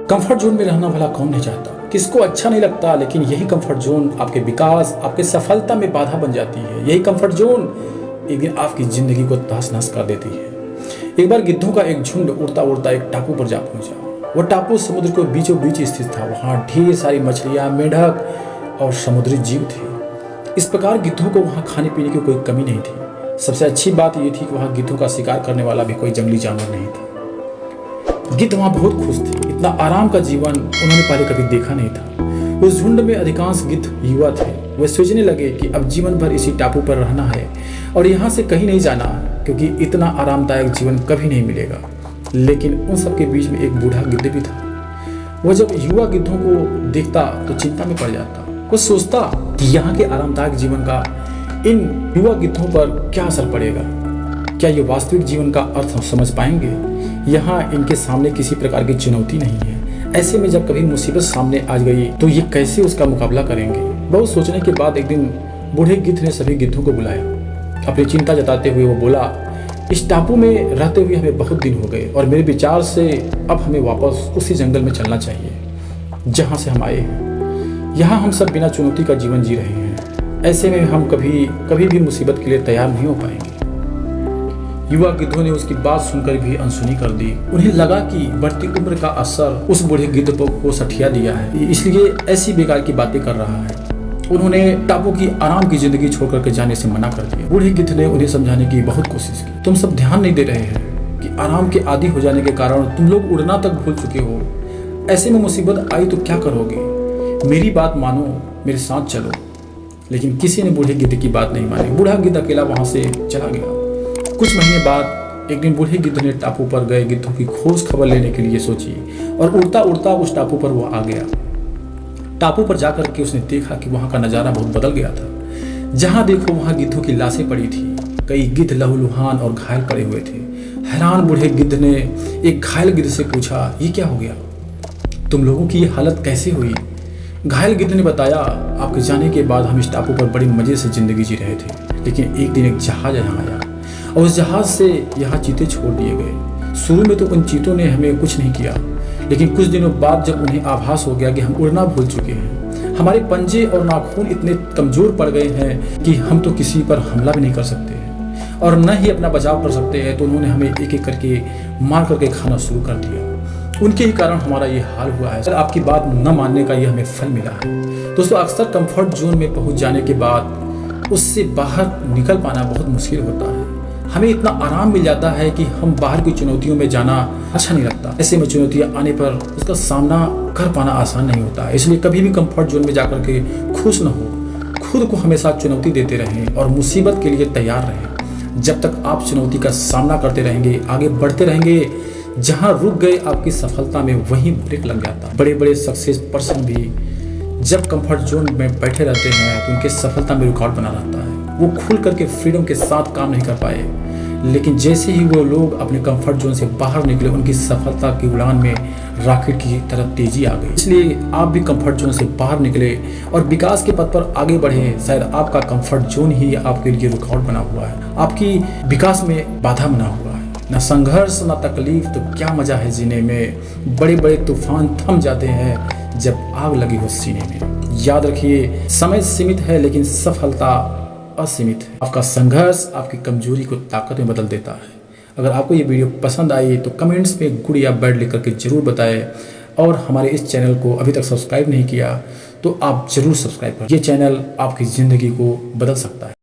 Comfort zone में रहना भला कौन नहीं चाहता, किसको अच्छा नहीं लगता, लेकिन यही कंफर्ट जोन आपके विकास, आपके सफलता में बाधा बन जाती है। यही कंफर्ट जोन एक दिन आपकी जिंदगी को तहस नहस कर देती है। एक बार गिद्धों का एक झुंड उड़ता उड़ता एक टापू पर जा पहुंचा। वह टापू समुद्र के बीचों बीच स्थित था। वहाँ ढेर सारी मछलियाँ, मेंढक और समुद्री जीव थे। इस प्रकार गिद्धों को वहाँ खाने पीने की कोई कमी नहीं थी। सबसे अच्छी बात यह थी कि वहाँ गिद्धों का शिकार करने वाला भी कोई जंगली जानवर नहीं था। गिद्ध वहाँ बहुत खुश थे। इतना आराम का जीवन उन्होंने पहले कभी देखा नहीं था। उस झुंड में अधिकांश गिद्ध युवा थे। वे सोचने लगे कि अब जीवन भर इसी टापू पर रहना है और यहाँ से कहीं नहीं जाना, क्योंकि इतना आरामदायक जीवन कभी नहीं मिलेगा। लेकिन उन सबके बीच में एक बूढ़ा गिद्ध भी था। वह जब युवा गिद्धों को देखता तो चिंता में पड़ जाता। वो सोचता कि यहाँ के आरामदायक जीवन का इन युवा गिद्धों पर क्या असर पड़ेगा। क्या ये वास्तविक जीवन का अर्थ समझ पाएंगे? यहाँ इनके सामने किसी प्रकार की चुनौती नहीं है। ऐसे में जब कभी मुसीबत सामने आ गई तो ये कैसे उसका मुकाबला करेंगे? बहुत सोचने के बाद एक दिन बूढ़े गिद्ध ने सभी गिद्धों को बुलाया। अपनी चिंता जताते हुए वो बोला, इस टापू में रहते हुए हमें बहुत दिन हो गए और मेरे विचार से अब हमें वापस उसी जंगल में चलना चाहिए जहाँ से हम आए हैं। यहाँ हम सब बिना चुनौती का जीवन जी रहे हैं। ऐसे में हम कभी भी मुसीबत के लिए तैयार नहीं हो पाएंगे। युवा गिद्धों ने उसकी बात सुनकर भी अनसुनी कर दी। उन्हें लगा कि बढ़ती उम्र का असर उस बूढ़े गिद्ध को सठिया दिया है, इसलिए ऐसी बेकार की बातें कर रहा है। उन्होंने टापू की आराम की जिंदगी छोड़ करके जाने से मना कर दिया। बूढ़े गिद्ध ने उन्हें समझाने की बहुत कोशिश की। तुम सब ध्यान नहीं दे रहे हैं कि आराम के आदी हो जाने के कारण तुम लोग उड़ना तक भूल चुके हो। ऐसे में मुसीबत आई तो क्या करोगे? मेरी बात मानो, मेरे साथ चलो। लेकिन किसी ने बूढ़े गिद्ध की बात नहीं मानी। बूढ़ा गिद्ध अकेला वहां से चला गया। कुछ महीने बाद एक दिन बूढ़े गिद्ध ने टापू पर गए गिद्धों की खोज खबर लेने के लिए सोची और उड़ता उड़ता उस टापू पर वो आ गया। टापू पर जाकर के उसने देखा कि वहाँ का नज़ारा बहुत बदल गया था। जहाँ देखो वहाँ गिद्धों की लाशें पड़ी थी। कई गिद्ध लहूलुहान और घायल पड़े हुए थे। हैरान बूढ़े गिद्ध ने एक घायल गिद्ध से पूछा, ये क्या हो गया? तुम लोगों की ये हालत कैसे हुई? घायल गिद्ध ने बताया, आपके जाने के बाद हम इस टापू पर बड़ी मज़े से ज़िंदगी जी रहे थे, लेकिन एक दिन एक जहाज यहाँ आया और उस जहाज से यहाँ चीते छोड़ दिए गए। शुरू में तो उन चीतों ने हमें कुछ नहीं किया, लेकिन कुछ दिनों बाद जब उन्हें आभास हो गया कि हम उड़ना भूल चुके हैं, हमारे पंजे और नाखून इतने कमज़ोर पड़ गए हैं कि हम तो किसी पर हमला भी नहीं कर सकते हैं और न ही अपना बचाव कर सकते हैं, तो उन्होंने हमें एक एक करके मार करके खाना शुरू कर दिया। उनके ही कारण हमारा ये हाल हुआ है। सर, आपकी बात न मानने का ये हमें फल मिला है। दोस्तों, अक्सर कंफर्ट जोन में पहुंच जाने के बाद उससे बाहर निकल पाना बहुत मुश्किल होता है। हमें इतना आराम मिल जाता है कि हम बाहर की चुनौतियों में जाना अच्छा नहीं लगता। ऐसे में चुनौतियां आने पर उसका सामना कर पाना आसान नहीं होता है। इसलिए कभी भी कंफर्ट जोन में जाकर के खुश न हो। खुद को हमेशा चुनौती देते रहें और मुसीबत के लिए तैयार रहें। जब तक आप चुनौती का सामना करते रहेंगे, आगे बढ़ते रहेंगे, जहाँ रुक गए आपकी सफलता में वहीं ब्रेक लग जाता है। बड़े बड़े सक्सेस पर्सन भी जब कंफर्ट जोन में बैठे रहते हैं तो उनके सफलता में रुकावट बना रहता है। वो खुल करके फ्रीडम के साथ काम नहीं कर पाए, लेकिन जैसे ही वो लोग अपने कंफर्ट जोन से बाहर निकले, उनकी सफलता की उड़ान में रॉकेट की तरह तेजी आ गई। इसलिए आप भी कंफर्ट जोन से बाहर निकले और विकास के पथ पर आगे बढ़े। शायद आपका कंफर्ट जोन ही आपके लिए रुकावट बना हुआ है, आपकी विकास में बाधा बना हुआ है। न संघर्ष न तकलीफ तो क्या मजा है जीने में। बड़े बड़े तूफान थम जाते हैं जब आग लगी हो सीने में। याद रखिए, समय सीमित है लेकिन सफलता असीमित है। आपका संघर्ष आपकी कमजोरी को ताकत में बदल देता है। अगर आपको ये वीडियो पसंद आई तो कमेंट्स में गुड या बैड लिख करके जरूर बताएं और हमारे इस चैनल को अभी तक सब्सक्राइब नहीं किया तो आप जरूर सब्सक्राइब करें। ये चैनल आपकी ज़िंदगी को बदल सकता है।